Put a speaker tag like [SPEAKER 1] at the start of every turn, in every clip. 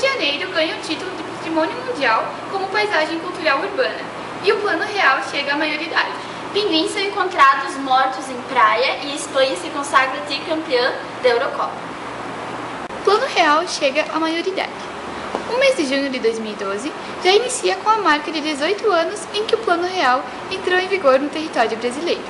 [SPEAKER 1] Janeiro ganha o título de Patrimônio Mundial como paisagem cultural urbana e o Plano Real chega à maioridade.
[SPEAKER 2] Pinguins são encontrados mortos em praia e Espanha se consagra tricampeã da Eurocopa.
[SPEAKER 1] O Plano Real chega à maioridade. O mês de junho de 2012 já inicia com a marca de 18 anos em que o Plano Real entrou em vigor no território brasileiro.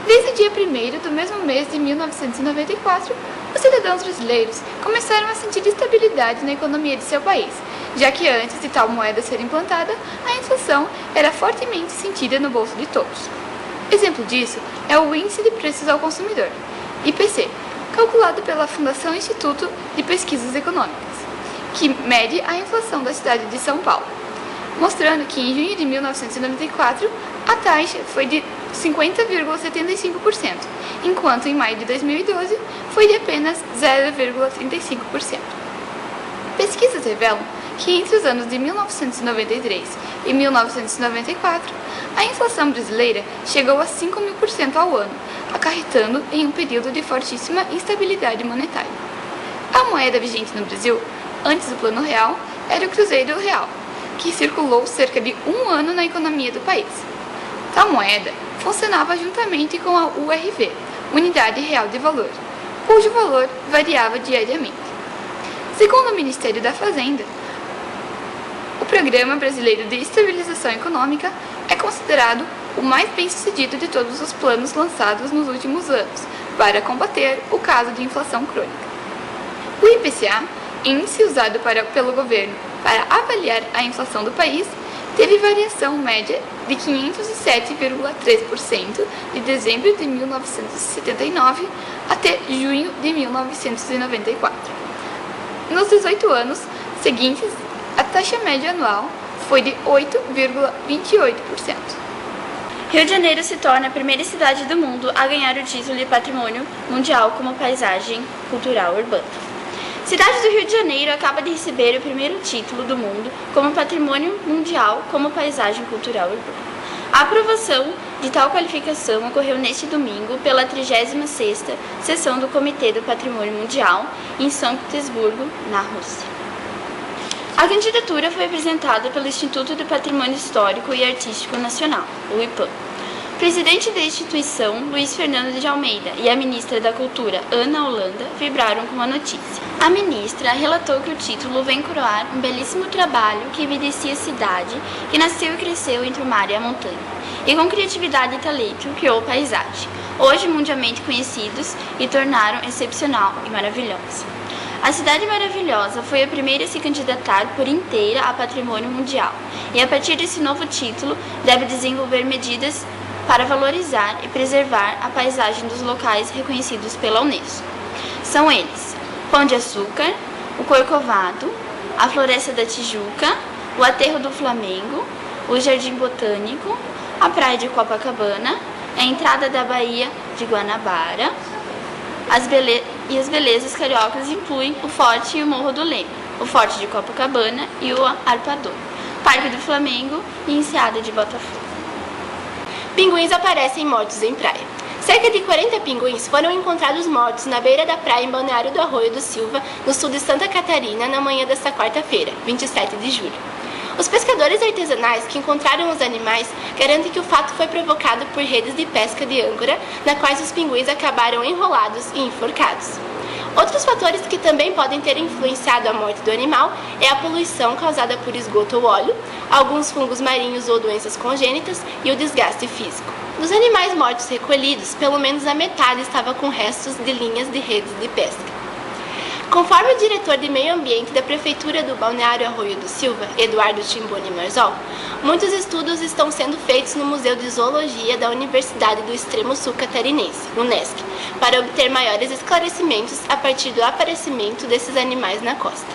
[SPEAKER 1] Desde o dia 1º do mesmo mês de 1994, os cidadãos brasileiros começaram a sentir estabilidade na economia de seu país, já que antes de tal moeda ser implantada, a inflação era fortemente sentida no bolso de todos. Exemplo disso é o Índice de Preços ao Consumidor, IPC, calculado pela Fundação Instituto de Pesquisas Econômicas, que mede a inflação da cidade de São Paulo, mostrando que em junho de 1994 a taxa foi de 50,75%, enquanto em maio de 2012 foi de apenas 0,35%. Pesquisas revelam que entre os anos de 1993 e 1994, a inflação brasileira chegou a 5.000% ao ano, acarretando em um período de fortíssima instabilidade monetária. A moeda vigente no Brasil, antes do Plano Real, era o Cruzeiro Real, que circulou cerca de um ano na economia do país. Tal moeda funcionava juntamente com a URV, Unidade Real de Valor, cujo valor variava diariamente. Segundo o Ministério da Fazenda, o Programa Brasileiro de Estabilização Econômica é considerado o mais bem-sucedido de todos os planos lançados nos últimos anos para combater o caso de inflação crônica. O IPCA, índice usado pelo governo para avaliar a inflação do país, teve variação média de 507,3% de dezembro de 1979 até junho de 1994. Nos 18 anos seguintes, a taxa média anual foi de 8,28%.
[SPEAKER 2] Rio de Janeiro se torna a primeira cidade do mundo a ganhar o título de Patrimônio Mundial como paisagem cultural urbana. A cidade do Rio de Janeiro acaba de receber o primeiro título do mundo como Patrimônio Mundial como paisagem cultural urbana. A aprovação de tal qualificação ocorreu neste domingo pela 36ª sessão do Comitê do Patrimônio Mundial em São Petersburgo, na Rússia. A candidatura foi apresentada pelo Instituto do Patrimônio Histórico e Artístico Nacional, o IPAM. O presidente da instituição, Luiz Fernando de Almeida, e a ministra da Cultura, Ana Holanda, vibraram com a notícia. A ministra relatou que o título vem coroar um belíssimo trabalho que evidencia a cidade que nasceu e cresceu entre o mar e a montanha, e com criatividade e talento criou paisagem, hoje mundialmente conhecidos e tornaram excepcional e maravilhosa. A Cidade Maravilhosa foi a primeira a se candidatar por inteira a Patrimônio Mundial, e a partir desse novo título deve desenvolver medidas para valorizar e preservar a paisagem dos locais reconhecidos pela Unesco. São eles: Pão de Açúcar, o Corcovado, a Floresta da Tijuca, o Aterro do Flamengo, o Jardim Botânico, a Praia de Copacabana, a entrada da Baía de Guanabara. As belezas cariocas incluem o Forte e o Morro do Leme, o Forte de Copacabana e o Arpoador, Parque do Flamengo e Enseada de Botafogo.
[SPEAKER 3] Pinguins aparecem mortos em praia. Cerca de 40 pinguins foram encontrados mortos na beira da praia em Balneário do Arroio do Silva, no sul de Santa Catarina, na manhã desta quarta-feira, 27 de julho. Os pescadores artesanais que encontraram os animais garantem que o fato foi provocado por redes de pesca de âncora, na quais os pinguins acabaram enrolados e enforcados. Outros fatores que também podem ter influenciado a morte do animal é a poluição causada por esgoto ou óleo, alguns fungos marinhos ou doenças congênitas e o desgaste físico. Dos animais mortos recolhidos, pelo menos a metade estava com restos de linhas de redes de pesca. Conforme o diretor de Meio Ambiente da Prefeitura do Balneário Arroio do Silva, Eduardo Timboni Marzol, muitos estudos estão sendo feitos no Museu de Zoologia da Universidade do Extremo Sul Catarinense, UNESC, para obter maiores esclarecimentos a partir do aparecimento desses animais na costa.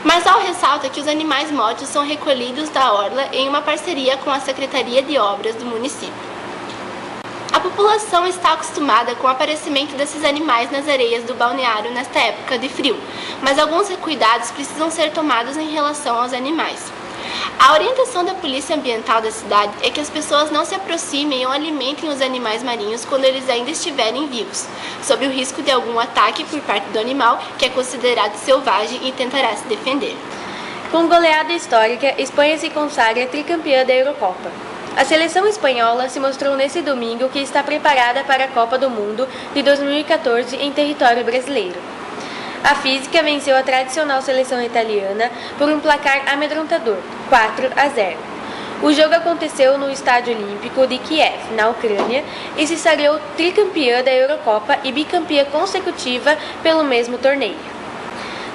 [SPEAKER 3] Marzol ressalta que os animais mortos são recolhidos da orla em uma parceria com a Secretaria de Obras do município. A população está acostumada com o aparecimento desses animais nas areias do balneário nesta época de frio, mas alguns cuidados precisam ser tomados em relação aos animais. A orientação da Polícia Ambiental da cidade é que as pessoas não se aproximem ou alimentem os animais marinhos quando eles ainda estiverem vivos, sob o risco de algum ataque por parte do animal que é considerado selvagem e tentará se defender.
[SPEAKER 4] Com goleada histórica, Espanha se consagra tricampeã da Eurocopa. A seleção espanhola se mostrou nesse domingo que está preparada para a Copa do Mundo de 2014 em território brasileiro. A Física venceu a tradicional seleção italiana por um placar amedrontador, 4-0. O jogo aconteceu no Estádio Olímpico de Kiev, na Ucrânia, e se sagrou tricampeã da Eurocopa e bicampeã consecutiva pelo mesmo torneio.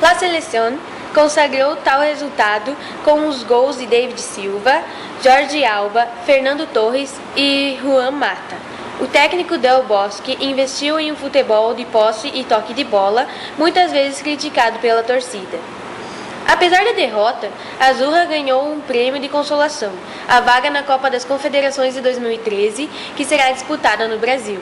[SPEAKER 4] La Selección consagrou tal resultado com os gols de David Silva, Jorge Alba, Fernando Torres e Juan Mata. O técnico Del Bosque investiu em um futebol de posse e toque de bola, muitas vezes criticado pela torcida. Apesar da derrota, a Azurra ganhou um prêmio de consolação, a vaga na Copa das Confederações de 2013, que será disputada no Brasil.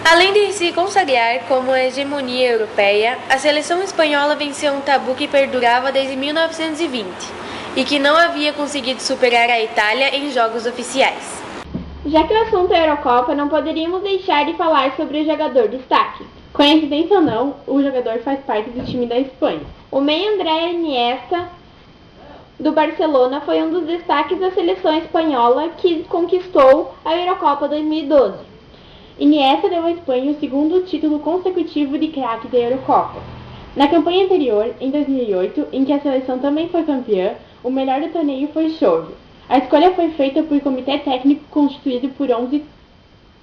[SPEAKER 4] Além de se consagrar como a hegemonia europeia, a seleção espanhola venceu um tabu que perdurava desde 1920 e que não havia conseguido superar a Itália em jogos oficiais.
[SPEAKER 2] Já que o assunto é a Eurocopa, não poderíamos deixar de falar sobre o jogador destaque.
[SPEAKER 5] Coincidência ou não, o jogador faz parte do time da Espanha.
[SPEAKER 2] O meia André Iniesta, do Barcelona, foi um dos destaques da seleção espanhola que conquistou a Eurocopa 2012.
[SPEAKER 5] Iniesta deu à Espanha o segundo título consecutivo de craque da Eurocopa. Na campanha anterior, em 2008, em que a seleção também foi campeã, o melhor do torneio foi Xavi. A escolha foi feita por comitê técnico constituído por 11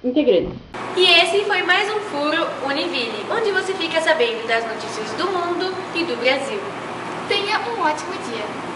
[SPEAKER 5] integrantes.
[SPEAKER 4] E esse foi mais um Furo Univille, onde você fica sabendo das notícias do mundo e do Brasil.
[SPEAKER 1] Tenha um ótimo dia!